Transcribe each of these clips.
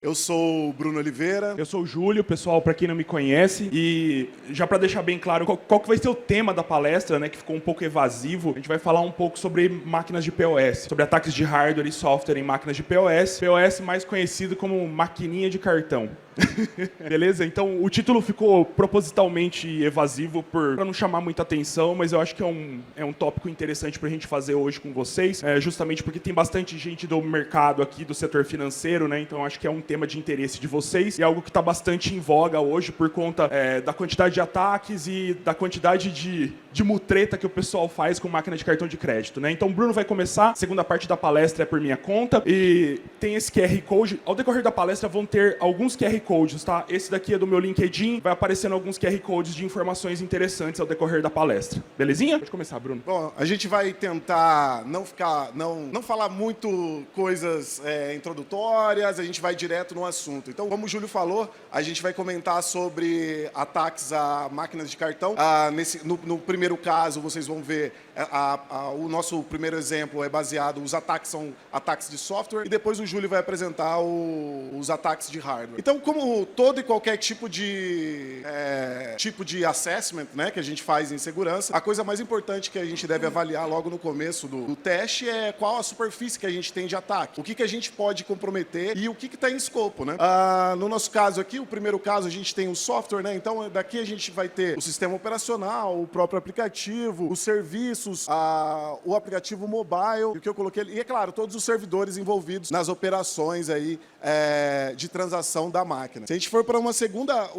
Eu sou o Bruno Oliveira. Eu sou o Júlio, pessoal, para quem não me conhece. E já para deixar bem claro qual que vai ser o tema da palestra, né, que ficou um pouco evasivo, a gente vai falar um pouco sobre máquinas de POS, sobre ataques de hardware e software em máquinas de POS. POS mais conhecido como maquininha de cartão. Beleza? Então, o título ficou propositalmente evasivo para não chamar muita atenção, mas eu acho que é um tópico interessante para a gente fazer hoje com vocês, justamente porque tem bastante gente do mercado aqui, do setor financeiro, né? Então, acho que é um tema de interesse de vocês e é algo que está bastante em voga hoje por conta da quantidade de ataques e da quantidade de mutreta que o pessoal faz com máquina de cartão de crédito, né? Então, o Bruno vai começar, a segunda parte da palestra é por minha conta e tem esse QR Code. Ao decorrer da palestra vão ter alguns QR Codes, tá? Esse daqui é do meu LinkedIn, vai aparecendo alguns QR Codes de informações interessantes ao decorrer da palestra. Belezinha? Pode começar, Bruno. Bom, a gente vai tentar não falar muito coisas introdutórias, a gente vai direto no assunto. Então, como o Júlio falou, a gente vai comentar sobre ataques a máquinas de cartão. No primeiro caso, vocês vão ver o nosso primeiro exemplo é baseado, os ataques são ataques de software, e depois o Júlio vai apresentar os ataques de hardware. Então, como todo e qualquer tipo de assessment, né, que a gente faz em segurança, a coisa mais importante que a gente deve avaliar logo no começo do teste é qual a superfície que a gente tem de ataque, o que a gente pode comprometer e o que está em escopo, né? No nosso caso aqui, o primeiro caso, a gente tem o software, né? Então, daqui a gente vai ter o sistema operacional, o próprio aplicativo, os serviços, o aplicativo mobile, o que eu coloquei ali, e é claro, todos os servidores envolvidos nas operações aí de transação da máquina. Se a gente for para uma segunda,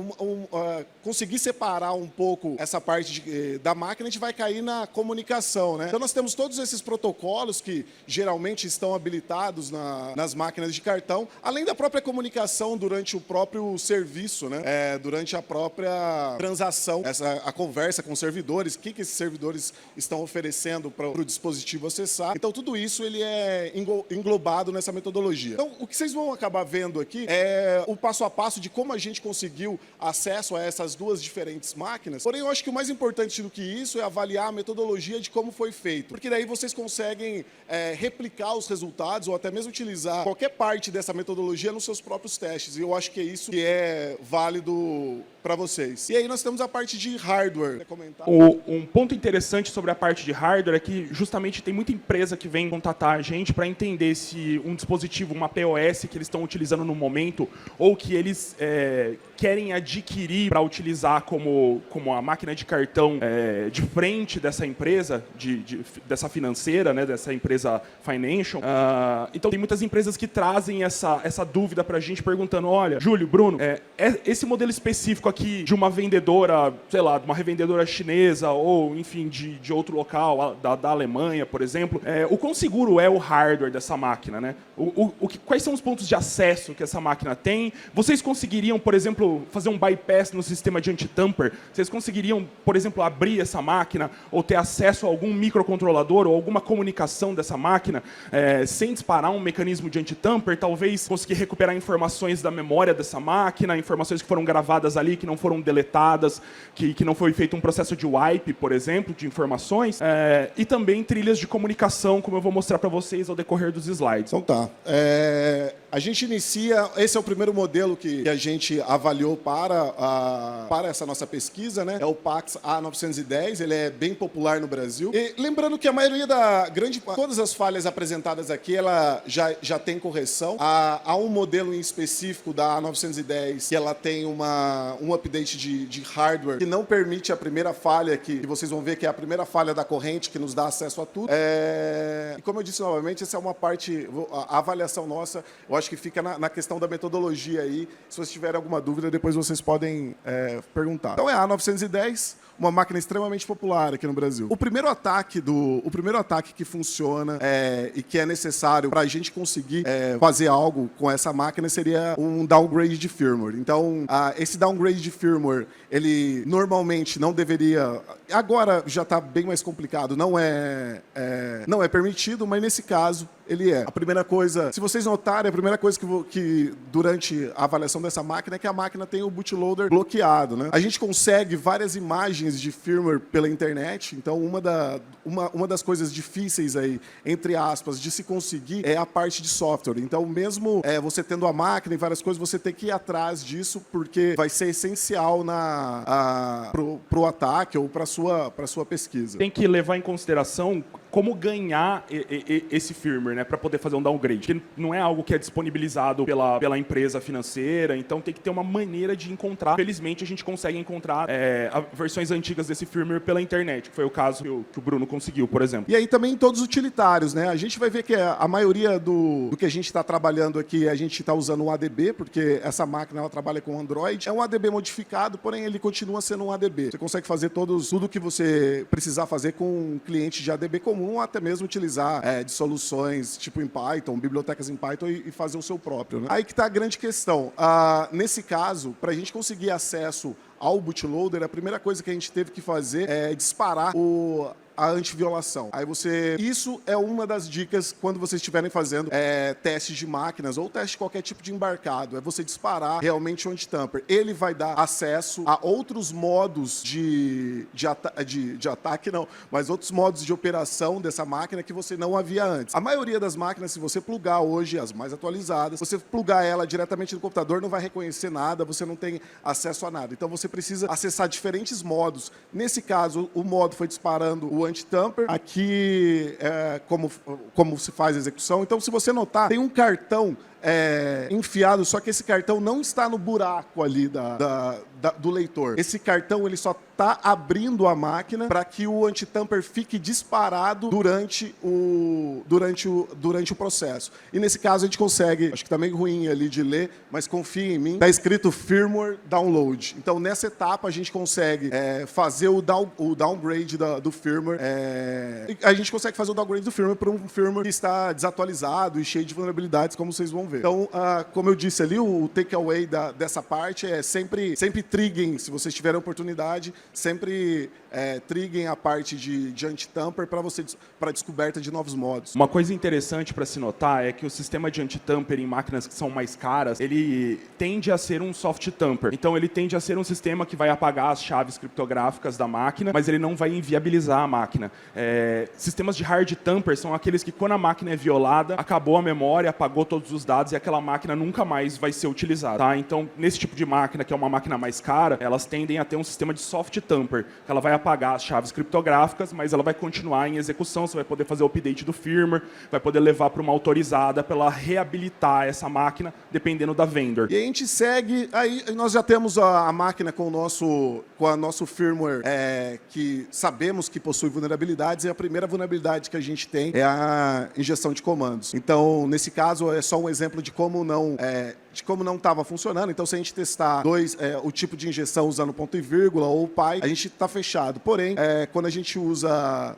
conseguir separar um pouco essa parte da máquina, a gente vai cair na comunicação, né? Então nós temos todos esses protocolos que geralmente estão habilitados nas máquinas de cartão, além da própria comunicação durante o próprio serviço, né? Durante a própria transação, a conversa com os servidores, o que esses servidores estão oferecendo para o dispositivo acessar. Então tudo isso ele é englobado nessa metodologia. Então o que vocês vão acabar vendo aqui é o passo a passo de como a gente conseguiu acesso a essas duas diferentes máquinas. Porém, eu acho que o mais importante do que isso é avaliar a metodologia de como foi feito. Porque daí vocês conseguem replicar os resultados ou até mesmo utilizar qualquer parte dessa metodologia nos seus próprios testes. E eu acho que é isso que é válido para vocês. E aí nós temos a parte de hardware. Um ponto interessante sobre a parte de hardware é que justamente tem muita empresa que vem contatar a gente para entender se um dispositivo, uma POS que eles estão utilizando no momento ou que eles querem adquirir para utilizar como a máquina de cartão de frente dessa empresa, dessa financeira, né, dessa empresa financial. Então tem muitas empresas que trazem essa dúvida para a gente perguntando, olha, Júlio, Bruno, esse modelo específico aqui de uma vendedora, sei lá, de uma revendedora chinesa ou, enfim, de outro local, da Alemanha, por exemplo, o quão seguro é o hardware dessa máquina, né? Quais são os pontos de acesso que essa máquina tem? Vocês conseguiriam, por exemplo, fazer um bypass no sistema de anti-tamper? Vocês conseguiriam, por exemplo, abrir essa máquina ou ter acesso a algum microcontrolador ou alguma comunicação dessa máquina sem disparar um mecanismo de anti-tamper? Talvez conseguir recuperar informações da memória dessa máquina, informações que foram gravadas ali, que não foram deletadas, que não foi feito um processo de wipe, por exemplo, de informações, e também trilhas de comunicação, como eu vou mostrar para vocês ao decorrer dos slides. Então tá. A gente inicia, esse é o primeiro modelo que a gente avaliou para essa nossa pesquisa, né? É o PAX A910, ele é bem popular no Brasil. E lembrando que a maioria todas as falhas apresentadas aqui, ela já tem correção. Há um modelo em específico da A910 que ela tem um update de hardware que não permite a primeira falha, que vocês vão ver que é a primeira falha da corrente que nos dá acesso a tudo. E como eu disse novamente, essa é uma parte, a avaliação nossa, eu acho que fica na questão da metodologia aí. Se vocês tiverem alguma dúvida, depois vocês podem perguntar. Então é a A910, uma máquina extremamente popular aqui no Brasil. O primeiro ataque que funciona e que é necessário para a gente conseguir fazer algo com essa máquina seria um downgrade de firmware. Então, esse downgrade de firmware, ele normalmente não deveria... Agora já está bem mais complicado, não é permitido, mas nesse caso ele é. A primeira coisa, se vocês notarem, a primeira coisa que durante a avaliação dessa máquina é que a máquina tem o bootloader bloqueado, né? A gente consegue várias imagens de firmware pela internet, então uma das coisas difíceis aí, entre aspas, de se conseguir é a parte de software. Então, mesmo você tendo a máquina e várias coisas, você tem que ir atrás disso, porque vai ser essencial pro ataque ou para sua pesquisa. Tem que levar em consideração como ganhar esse firmware, né, para poder fazer um downgrade. Porque não é algo que é disponibilizado pela empresa financeira, então tem que ter uma maneira de encontrar. Felizmente, a gente consegue encontrar versões antigas desse firmware pela internet, que foi o caso que o Bruno conseguiu, por exemplo. E aí também todos os utilitários, né? A gente vai ver que a maioria do que a gente está trabalhando aqui, a gente está usando um ADB, porque essa máquina ela trabalha com Android. É um ADB modificado, porém ele continua sendo um ADB. Você consegue fazer tudo que você precisar fazer com um cliente de ADB comum, ou até mesmo utilizar de soluções tipo em Python, bibliotecas em Python e fazer o seu próprio, né? Aí que está a grande questão. Nesse caso, para a gente conseguir acesso ao bootloader, a primeira coisa que a gente teve que fazer é disparar a antiviolação. Isso é uma das dicas quando vocês estiverem fazendo testes de máquinas ou teste de qualquer tipo de embarcado, é você disparar realmente o anti-tamper. Ele vai dar acesso a outros modos de ataque, não, mas outros modos de operação dessa máquina que você não havia antes. A maioria das máquinas, se você plugar hoje, as mais atualizadas, você plugar ela diretamente no computador, não vai reconhecer nada, você não tem acesso a nada. Então você precisa acessar diferentes modos. Nesse caso, o modo foi disparando o anti-tamper. Aqui é como se faz a execução. Então, se você notar, tem um cartão enfiado, só que esse cartão não está no buraco ali do leitor. Esse cartão ele só está abrindo a máquina para que o anti-tamper fique disparado durante o processo. E nesse caso a gente consegue, acho que está meio ruim ali de ler, mas confia em mim, está escrito firmware download. Então nessa etapa a gente consegue fazer o downgrade do firmware. A gente consegue fazer o downgrade do firmware para um firmware que está desatualizado e cheio de vulnerabilidades, como vocês vão ver. Então, como eu disse ali, o takeaway dessa parte é sempre triguem, se vocês tiverem oportunidade, sempre triguem a parte de anti-tamper para descoberta de novos modos. Uma coisa interessante para se notar é que o sistema de anti-tamper em máquinas que são mais caras, ele tende a ser um soft tamper. Então, ele tende a ser um sistema que vai apagar as chaves criptográficas da máquina, mas ele não vai inviabilizar a máquina. Sistemas de hard tamper são aqueles que, quando a máquina é violada, acabou a memória, apagou todos os dados e aquela máquina nunca mais vai ser utilizada. Tá? Então, nesse tipo de máquina, que é uma máquina mais cara, elas tendem a ter um sistema de soft tamper, que ela vai apagar as chaves criptográficas, mas ela vai continuar em execução, você vai poder fazer o update do firmware, vai poder levar para uma autorizada para ela reabilitar essa máquina, dependendo da vendor. E a gente segue, aí nós já temos a máquina com a nosso firmware que sabemos que possui vulnerabilidades, e a primeira vulnerabilidade que a gente tem é a injeção de comandos. Então, nesse caso, é só um exemplo de como não estava funcionando. Então, se a gente testar o tipo de injeção usando ponto e vírgula ou pi, a gente está fechado. Porém, quando a gente usa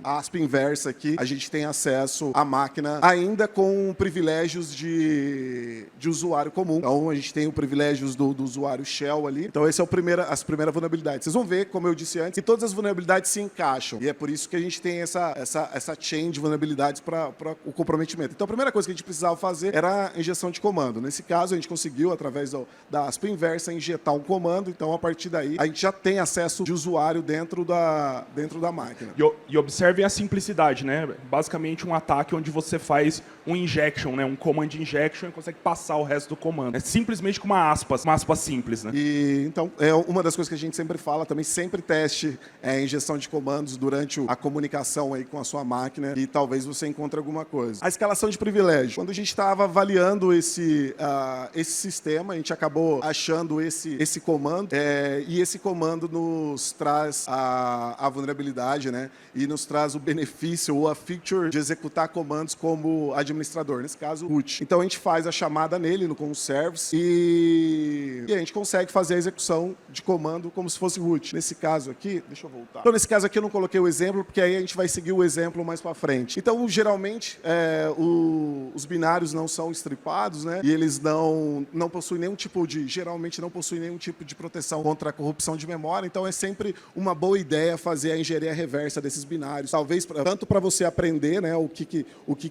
a ASP inversa aqui, a gente tem acesso à máquina ainda com privilégios de usuário comum. Então, a gente tem o privilégios do usuário shell ali. Então, essa é as primeiras vulnerabilidades. Vocês vão ver, como eu disse antes, que todas as vulnerabilidades se encaixam. E é por isso que a gente tem essa chain de vulnerabilidades para o comprometimento. Então, a primeira coisa que a gente precisava fazer era a injeção de comando. Nesse caso, a gente conseguiu, através da ASP inversa, injetar um comando. Então, a partir daí, a gente já tem acesso de usuário dentro da máquina. E observem a simplicidade, né? Basicamente, um ataque onde você faz um injection, né? Um command injection e consegue passar o resto do comando. É simplesmente com uma aspa simples, né? E, então, é uma das coisas que a gente sempre fala, também sempre teste injeção de comandos durante a comunicação aí com a sua máquina e talvez você encontre alguma coisa. A escalação de privilégio. Quando a gente estava avaliando esse sistema, a gente acabou achando esse comando e esse comando nos traz a vulnerabilidade, né? E nos traz o benefício ou a feature de executar comandos como administrador, nesse caso, root. Então a gente faz a chamada nele, no com service, e a gente consegue fazer a execução de comando como se fosse root. Nesse caso aqui, deixa eu voltar. Então nesse caso aqui eu não coloquei o exemplo, porque aí a gente vai seguir o exemplo mais para frente. Então, geralmente, os binários não são estripados, né? E eles não possuem nenhum tipo de... Geralmente não possuem nenhum tipo de proteção contra a corrupção de memória. Então, é sempre uma boa ideia fazer a engenharia reversa desses binários. Talvez tanto para você aprender, né, o que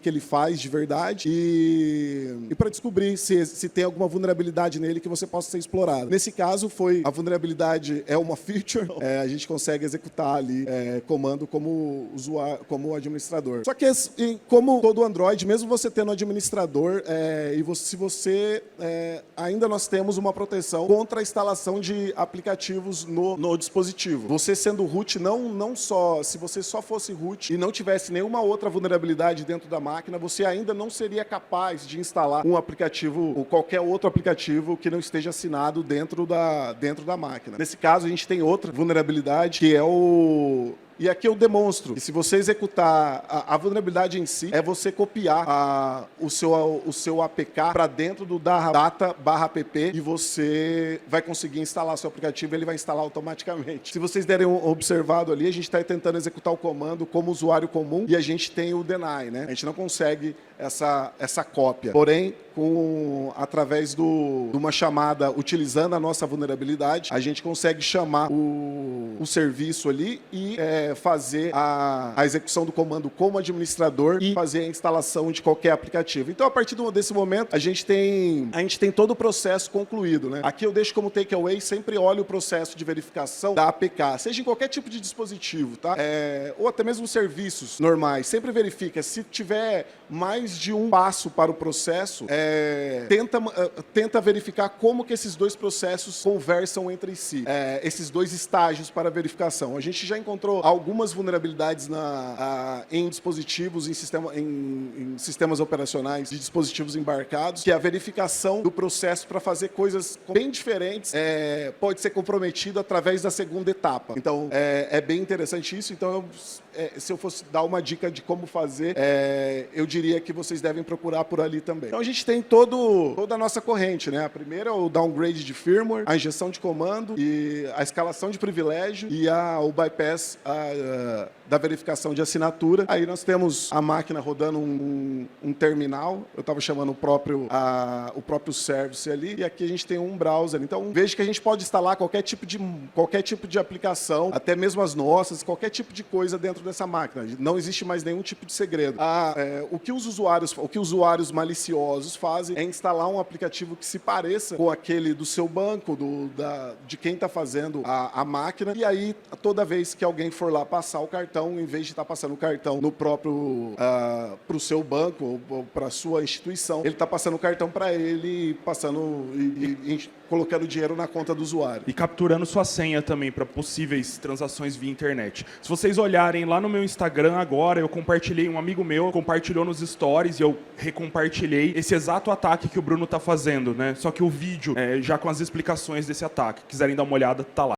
ele faz de verdade e para descobrir se tem alguma vulnerabilidade nele que você possa ser explorado. Nesse caso, a vulnerabilidade é uma feature. A gente consegue executar ali comando como usuário, como administrador. Só que, como todo Android, mesmo você tendo administrador, se você ainda nós temos uma proteção contra a instalação de aplicativos no dispositivo. Você sendo root, não só, se você só fosse root e não tivesse nenhuma outra vulnerabilidade dentro da máquina, você ainda não seria capaz de instalar um aplicativo ou qualquer outro aplicativo que não esteja assinado dentro da máquina. Nesse caso, a gente tem outra vulnerabilidade, que é E aqui eu demonstro que se você executar a vulnerabilidade em si, é você copiar o seu APK para dentro do data/app e você vai conseguir instalar seu aplicativo e ele vai instalar automaticamente. Se vocês derem observado ali, a gente está tentando executar o comando como usuário comum e a gente tem o deny, né? A gente não consegue essa cópia. Porém, através de uma chamada utilizando a nossa vulnerabilidade, a gente consegue chamar o serviço ali e fazer a execução do comando como administrador e fazer a instalação de qualquer aplicativo. Então, a partir desse momento, a gente tem todo o processo concluído, né? Aqui eu deixo como takeaway, sempre olhe o processo de verificação da APK, seja em qualquer tipo de dispositivo, tá? Ou até mesmo serviços normais. Sempre verifica, se tiver mais de um passo para o processo, tenta verificar como que esses dois processos conversam entre si, esses dois estágios para verificação. A gente já encontrou algumas vulnerabilidades em dispositivos, em sistemas operacionais de dispositivos embarcados, que a verificação do processo para fazer coisas bem diferentes pode ser comprometida através da segunda etapa. Então, é bem interessante isso. Então, se eu fosse dar uma dica de como fazer, eu diria que vocês devem procurar por ali também. Então, a gente tem toda a nossa corrente, né? A primeira é o downgrade de firmware, a injeção de comando, e a escalação de privilégio e o bypass da verificação de assinatura. Aí nós temos a máquina rodando um terminal, eu estava chamando o próprio service ali, e aqui a gente tem um browser. Então, veja que a gente pode instalar qualquer tipo de aplicação, até mesmo as nossas, qualquer tipo de coisa dentro dessa máquina. Não existe mais nenhum tipo de segredo. O que os usuários maliciosos fazem é instalar um aplicativo que se pareça com aquele do seu banco, de quem está fazendo a máquina, e aí, toda vez que alguém for lá passar o cartão, em vez de estar passando o cartão no próprio para o seu banco ou para a sua instituição, ele está passando o cartão para ele, colocando dinheiro na conta do usuário. E capturando sua senha também para possíveis transações via internet. Se vocês olharem lá no meu Instagram agora, eu compartilhei, um amigo meu compartilhou nos stories e eu recompartilhei esse exato ataque que o Bruno está fazendo, né? Só que o vídeo, já com as explicações desse ataque. Quiserem dar uma olhada, tá lá.